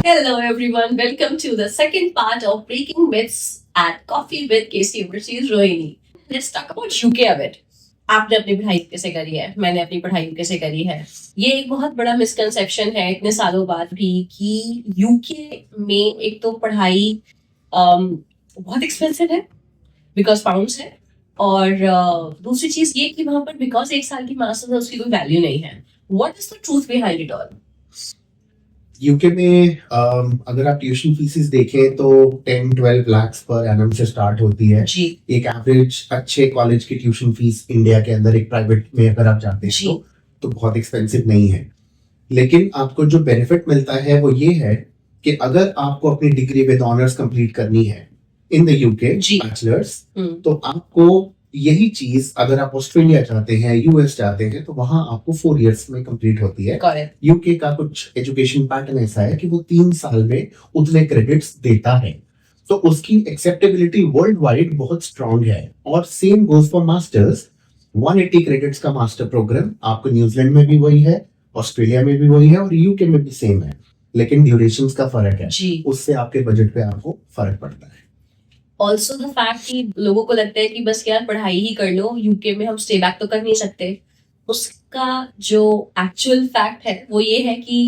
Hello, everyone. Welcome to the second part of Breaking Myths at Coffee with KC Overseas Rohini. Let's talk about UK a bit. आपने अपनी पढ़ाई कैसे करी है, मैंने अपनी पढ़ाई कैसे करी है. ये एक बहुत बड़ा मिसकंसेप्शन है इतने सालों बाद भी कि यूके में एक तो पढ़ाई बहुत एक्सपेंसिव है बिकॉज पाउंड्स है, और दूसरी चीज ये कि वहां पर बिकॉज एक साल की मास्टर्स है उसकी कोई वैल्यू नहीं है. What is the truth behind it all? UK में अगर आप ट्यूशन फीसेस देखें तो 10-12 लाख पर एनम से स्टार्ट होती है. जी एक एवरेज अच्छे कॉलेज की ट्यूशन फीस इंडिया के अंदर एक प्राइवेट में अगर आप जाते हैं जी तो बहुत एक्सपेंसिव नहीं है. लेकिन आपको जो बेनिफिट मिलता है वो ये है कि अगर आपको अपनी डिग्री विद ऑनर्स कंप्लीट करनी है इन द यूके जी. बैचलर्स, तो आपको यही चीज अगर आप ऑस्ट्रेलिया जाते हैं, यूएस जाते हैं, तो वहां आपको 4 इयर्स में कंप्लीट होती है. got it. यूके का कुछ एजुकेशन पैटर्न ऐसा है कि वो 3 साल में उतने क्रेडिट्स देता है, तो उसकी एक्सेप्टेबिलिटी वर्ल्ड वाइड बहुत स्ट्रांग है. और same goes for masters. 180 credits का मास्टर प्रोग्राम आपको न्यूजीलैंड में भी वही है, ऑस्ट्रेलिया में भी वही है और यूके में भी सेम है, लेकिन ड्यूरेशंस का फर्क है. जी. उससे आपके बजट पे आपको फर्क पड़ता है. ऑल्सो द फैक्ट कि लोगों को लगता है कि बस यार पढ़ाई ही कर लो, यूके में हम स्टे बैक तो कर नहीं सकते. उसका जो एक्चुअल फैक्ट है वो ये है कि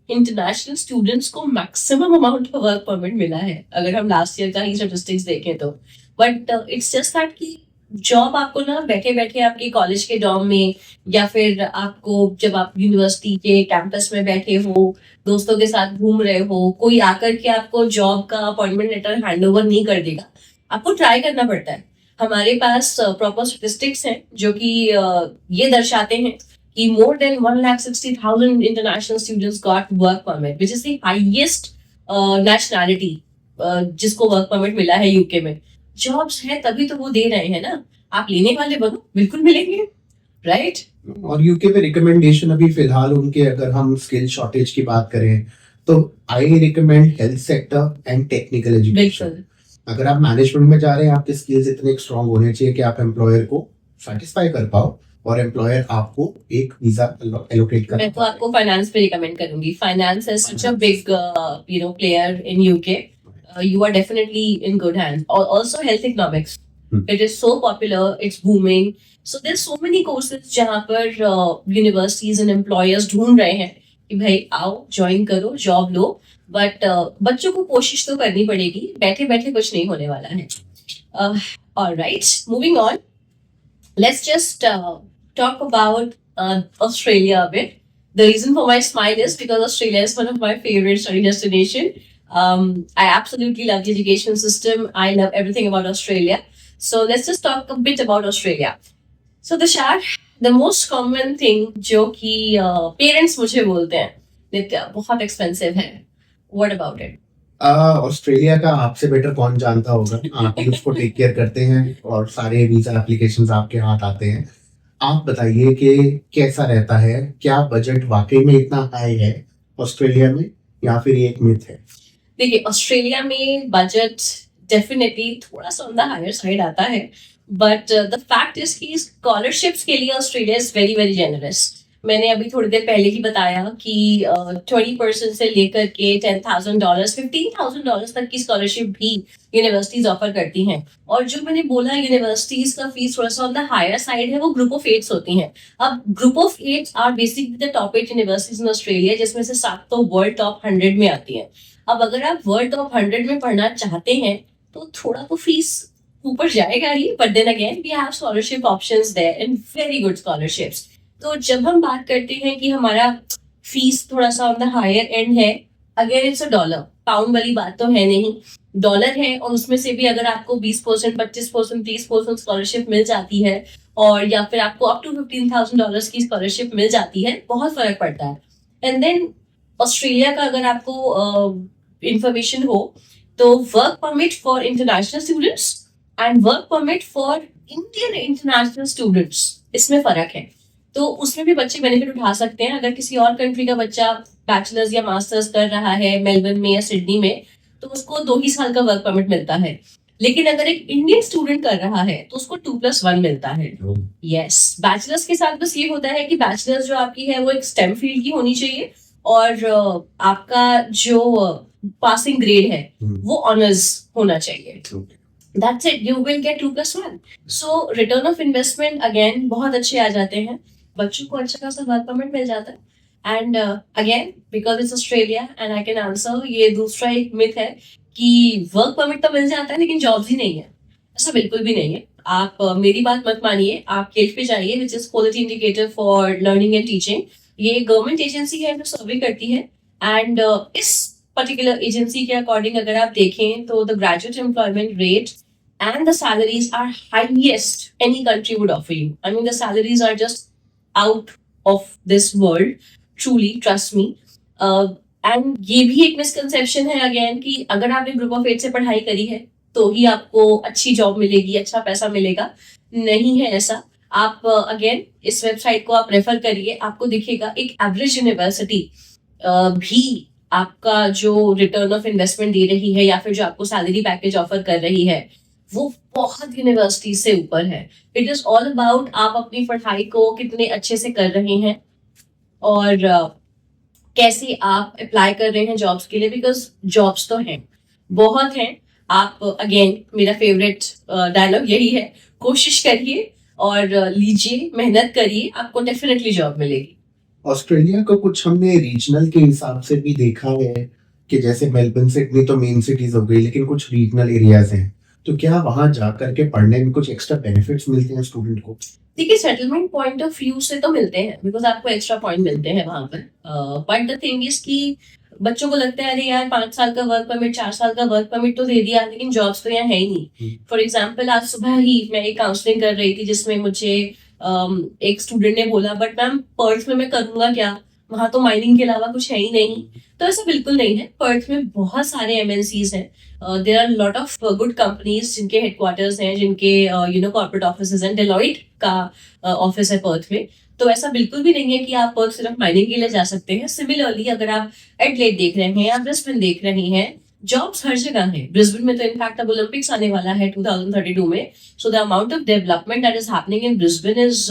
इंटरनेशनल स्टूडेंट्स को maximum amount of work permit मिला है अगर हम लास्ट ईयर का ही स्टैटिस्टिक्स देखें तो. बट इट्स जस्ट दैट कि जॉब आपको ना बैठे बैठे आपके कॉलेज के डॉर्म में, या फिर आपको जब आप यूनिवर्सिटी के कैंपस में बैठे हो, दोस्तों के साथ घूम रहे हो, कोई आकर के आपको जॉब का अपॉइंटमेंट लेटर हैंड ओवर नहीं कर देगा. आपको ट्राई करना पड़ता है. हमारे पास प्रॉपर स्टेटिस्टिक्स हैं जो कि ये दर्शाते हैं कि more than 1,60,000 international students got work permit, which is the highest nationality जिसको वर्क परमिट मिला है यूके में. जॉब्स है तभी तो वो दे रहे हैं ना. आप लेने वाले बनो, बिल्कुल मिलेंगे, राइट? और यूके में रिकमेंडेशन अभी फिलहाल उनके, अगर हम स्किल शॉर्टेज की बात करें तो I recommend health sector and technical education. बिल्कुल. अगर आप मैनेजमेंट में जा रहे हैं, आपके स्किल्स इतने स्ट्रांग होने चाहिए कि आप एम्प्लॉयर को सेटिस्फाई कर पाओ और एम्प्लॉयर आपको एक वीजा एलोकेट कर. मैं तो आपको फाइनेंस पे रिकमेंड करूंगी. Finance is such a big player in UK. You are definitely in good hands. Also health economics. It is so popular, it's booming. So there's so many courses जहाँ पर universities and employers ढूंढ रहे हैं कि भाई आओ join करो, job low. But बच्चों को कोशिश तो करनी पड़ेगी, बैठे बैठे कुछ नहीं होने वाला है. Alright, moving on. Let's just talk about Australia a bit. The reason for my smile is because Australia is one of my favorite study destination. I absolutely love the education system. I love everything about Australia. So let's just talk a bit about Australia. So Dashar, the most common thing जो कि parents मुझे बोलते हैं, नित्या बहुत expensive है. What about it? Australia का आपसे better कौन जानता होगा. आप ही उसको टेक केयर करते हैं और सारे वीजा एप्लीकेशंस आपके हाथ आते हैं. आप बताइए कि कैसा रहता है, क्या बजट वाकई में इतना हाई है ऑस्ट्रेलिया में या फिर ये एक मिथ है? देखिए, ऑस्ट्रेलिया में बजट डेफिनेटली थोड़ा सा ऑन द हायर साइड आता है, बट द फैक्ट इज कि स्कॉलरशिप्स के लिए Australia is very very generous. मैंने अभी थोड़ी देर पहले ही बताया कि 20% से लेकर के $10,000 $15,000 तक की स्कॉलरशिप भी यूनिवर्सिटीज ऑफर करती हैं. और जो मैंने बोला यूनिवर्सिटीज का फीस थोड़ा सा ऑन द हायर साइड है, वो ग्रुप ऑफ 8 होती हैं. अब group of 8 are basically the top 8 universities in Australia, जिसमें से 7 तो वर्ल्ड टॉप 100 में आती हैं. अब अगर आप वर्ल्ड टॉप 100 में पढ़ना चाहते हैं तो थोड़ा तो फीस ऊपर जाएगा ही, but then again we have scholarship options there and very good scholarships. तो जब हम बात करते हैं कि हमारा फीस थोड़ा सा ऑन द हायर एंड है, again it's a dollar, pound वाली बात तो है नहीं. डॉलर है और उसमें से भी अगर आपको 20%, 25%, 30% स्कॉलरशिप मिल जाती है, और या फिर आपको अप टू $15,000 की स्कॉलरशिप मिल जाती है, बहुत फर्क पड़ता है. एंड देन ऑस्ट्रेलिया का अगर आपको इंफॉर्मेशन हो तो work permit for international students and work permit for Indian international students, इसमें फर्क है. तो उसमें भी बच्चे बेनिफिट उठा सकते हैं. अगर किसी और कंट्री का बच्चा बैचलर्स या मास्टर्स कर रहा है मेलबर्न में या सिडनी में, तो उसको 2 ही साल का वर्क परमिट मिलता है. लेकिन अगर एक इंडियन स्टूडेंट कर रहा है तो उसको 2+1 मिलता है. यस, बैचलर्स के साथ बस ये होता है कि बैचलर्स जो आपकी है वो एक स्टेम फील्ड की होनी चाहिए और आपका जो पासिंग ग्रेड है हम्म, वो ऑनर्स होना चाहिए. okay. That's it. You will get 2+1. So return of investment again बहुत अच्छे आ जाते हैं. बच्चों को अच्छा खासा वर्क परमिट मिल जाता है. And again because it's Australia and I can answer, ये दूसरा एक मिथ है कि वर्क परमिट तो मिल जाता है लेकिन जॉब्स ही नहीं है. ऐसा बिल्कुल भी नहीं है. आप मेरी बात मत मानिए. आप केल्फ पे जाइए which is quality indicator for learning and teaching. ये गवर्नमेंट एजेंसी है जो सर्वे करती है. एंड इस पर्टिकुलर एजेंसी के अकॉर्डिंग अगर आप देखें तो the graduate employment rate and the salaries are highest any country would offer you. I mean, the salaries are just out of this world. Truly, trust me. And ये भी एक misconception है again कि अगर आपने ग्रुप ऑफ 8 से पढ़ाई करी है तो ही आपको अच्छी जॉब मिलेगी, अच्छा पैसा मिलेगा. नहीं है ऐसा. आप अगेन इस वेबसाइट को आप रेफर करिए, आपको दिखेगा एक एवरेज यूनिवर्सिटी भी आपका जो रिटर्न ऑफ इन्वेस्टमेंट दे रही है या फिर जो आपको सैलरी पैकेज ऑफर कर रही है वो बहुत यूनिवर्सिटी से ऊपर है. इट इज ऑल अबाउट आप अपनी पढ़ाई को कितने अच्छे से कर रहे हैं और कैसे आप अप्लाई कर रहे हैं जॉब्स के लिए. बिकॉज जॉब्स तो हैं, बहुत हैं. आप अगेन मेरा फेवरेट डायलॉग यही है, कोशिश करिए और लीजिए, मेहनत करिए, आपको डेफिनेटली जॉब मिलेगी. ऑस्ट्रेलिया को कुछ हमने रीजनल के हिसाब से भी देखा है कि जैसे मेलबर्न, सिडनी तो मेन सिटीज हो गई, लेकिन कुछ रीजनल एरियाज हैं. तो क्या वहां जा करके पढ़ने में कुछ एक्स्ट्रा बेनिफिट्स मिलते हैं स्टूडेंट को? देखिए, सेटलमेंट पॉइंट ऑफ व्यू से तो मिलते हैं बिकॉज आपको एक्स्ट्रा पॉइंट मिलते हैं वहां पर. बट द थिंग इज कि बच्चों को लगता है अरे यार 5 साल का वर्क परमिट, 4 साल का वर्क परमिट तो दे दिया लेकिन जॉब्स तो यहाँ है ही नहीं. फॉर एग्जाम्पल आज सुबह ही मैं एक काउंसलिंग कर रही थी जिसमें मुझे एक स्टूडेंट ने बोला बट मैम पर्थ में मैं करूंगा क्या, वहां तो माइनिंग के अलावा कुछ है ही नहीं. तो ऐसा बिल्कुल नहीं है. पर्थ में बहुत सारे एमएनसीज हैं. There are lot of good companies जिनके हेडक्वार्टर्स हैं, जिनके कॉर्पोरेट ऑफिसेज हैं. डेलॉइट का ऑफिस है पर्थ में. तो ऐसा बिल्कुल भी नहीं है कि आप पर्थ सिर्फ माइनिंग के लिए जा सकते हैं. सिमिलरली अगर आप एडलेड देख रहे हैं या ब्रिस्बेन देख रहे हैं, जॉब्स हर जगह है. ब्रिस्बेन में तो इनफैक्ट अब ओलंपिक्स आने वाला है 2032 में. So the amount of development that is happening in Brisbane is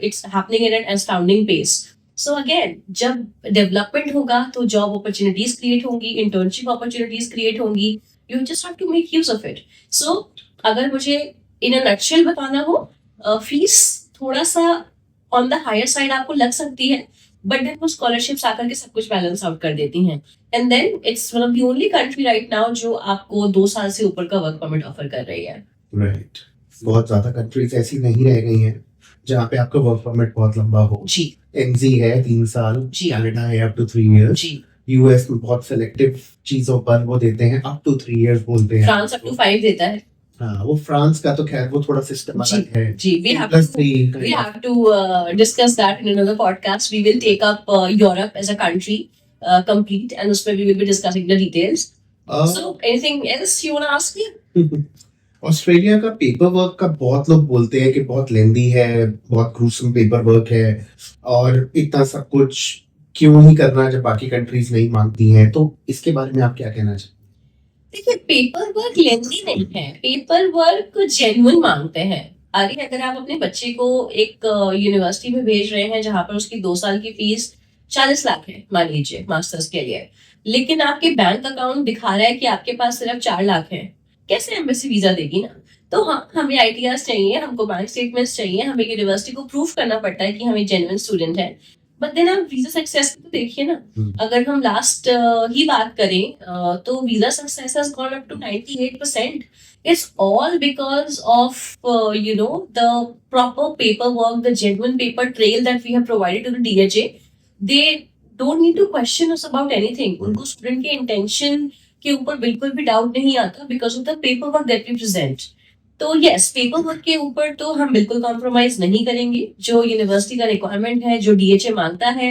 it's happening in an astounding pace. So again जब डेवलपमेंट होगा तो जॉब अपॉर्चुनिटीज क्रिएट होंगी, इंटर्नशिप अपॉर्चुनिटीज क्रिएट होंगी. You just have to make use of it. So अगर मुझे इन a nutshell बताना हो, fees थोड़ा सा ऑन द हायर साइड आपको लग सकती है बट देन वो स्कॉलरशिप्स आकर के सब कुछ बैलेंस आउट कर देती हैं. And then it's one of the only country right now जो आपको 2 साल से ऊपर का वर्क परमिट ऑफर कर रही है. राइट. बहुत ज्यादा कंट्रीज ऐसी नहीं रह गई हैं जहाँ पे आपका वर्क परमिट बहुत लंबा हो. जी एनजी है 3 साल, जी. कनाडा है अप टू 3 इयर्स. जी. यूएस में बहुत सेलेक्टिव चीजों पर वो देते हैं अप टू 3 इयर्स बोलते हैं. फ्रांस अप टू 5 देता है. हाँ, वो फ्रांस का तो खैर वो थोड़ा सिस्टम जी अलग है. जी. we have plus to we have to discuss that in another podcast. We will take up Europe as a country complete and उसमें we will be discussing the details. So anything else you want to ask me? Australia का paper work का बहुत लोग बोलते हैं कि बहुत लेंदी है, बहुत ग्रूसम पेपर वर्क है और इतना सब कुछ क्यों ही करना जब बाकी कंट्रीज नहीं मांगती हैं. तो इसके बारे में आप क्या कहना चाहते हैं? देखिए, पेपर वर्क लेंदी नहीं है, पेपर वर्क जेन्युइन मांगते हैं. अरे अगर आप अपने बच्चे को एक यूनिवर्सिटी में भेज रहे हैं जहां पर उसकी 2 साल की फीस 40 लाख है मान लीजिए मास्टर्स के लिए, लेकिन आपके बैंक अकाउंट दिखा रहा है कि आपके पास सिर्फ 4 लाख है, कैसे एम्बेसी वीजा देगी ना. तो हाँ, हमें आईटीआर चाहिए, हमको बैंक स्टेटमेंट्स चाहिए, हमें यूनिवर्सिटी को प्रूफ करना पड़ता है कि हम एक जेन्युइन स्टूडेंट हैं. बट देन आप वीजा सक्सेस तो देखिए ना. अगर हम लास्ट ही बात करें तो visa success has gone up to 98%. It's all because of the proper paperwork, the genuine paper trail that we have provided to the DHA. They don't need to question us about anything. उनको student के intention के ऊपर बिल्कुल भी doubt नहीं आता because of the paper work that we present. तो yes, paper work के ऊपर तो हम बिल्कुल कॉम्प्रोमाइज नहीं करेंगे. जो यूनिवर्सिटी का रिक्वायरमेंट है, जो डीएचए मांगता है,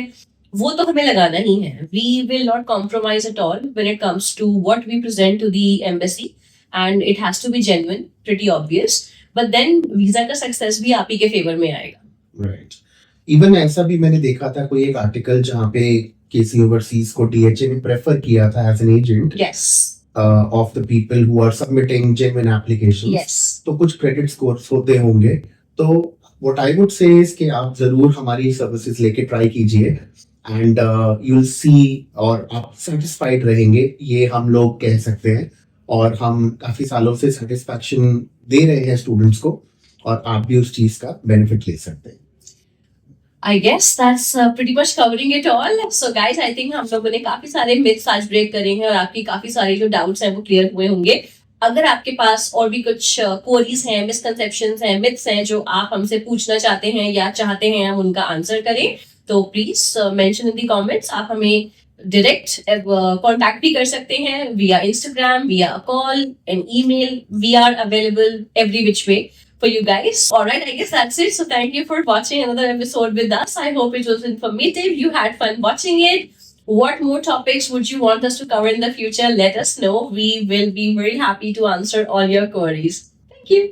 वो तो हमें लगाना ही है. We will not compromise at all when it comes to what we present to the embassy and it has to be genuine, pretty obvious. But then visa का सक्सेस भी आप ही के फेवर में आएगा. राइट. इवन ऐसा भी मैंने देखा था कोई एक आर्टिकल जहाँ पे किसी ओवरसीज को डीएचए ने प्रेफर किया था as an agent yes of the people who are submitting genuine applications. Yes. तो कुछ क्रेडिट स्कोर्स होते होंगे. तो what I would say is कि आप जरूर हमारी सर्विसेज लेके ट्राई कीजिए एंड यू विल सी और आप सेटिस्फाइड रहेंगे, ये हम लोग कह सकते हैं। और हम काफी सालों से सेटिस्फैक्शन दे रहे हैं स्टूडेंट्स को, और आप भी उस चीज का बेनिफिट ले सकते हैं। I guess that's pretty much covering it all. So guys, I think हम लोगों ने काफी सारे myths आज break करे हैं और आपकी काफी सारी जो doubts हैं वो clear हुए होंगे। अगर आपके पास और भी कुछ queries हैं, misconceptions हैं, myths हैं जो आप हमसे पूछना चाहते हैं या चाहते हैं हम उनका आंसर करें, तो please mention in the comments. आप हमें डायरेक्ट कांटेक्ट भी कर सकते हैं via Instagram, via a call, an email. We are available every which way for you guys. Alright, I guess that's it. So thank you for watching another episode with us. I hope it was informative. You had fun watching it. What more topics would you want us to cover in the future? Let us know. We will be very happy to answer all your queries. Thank you.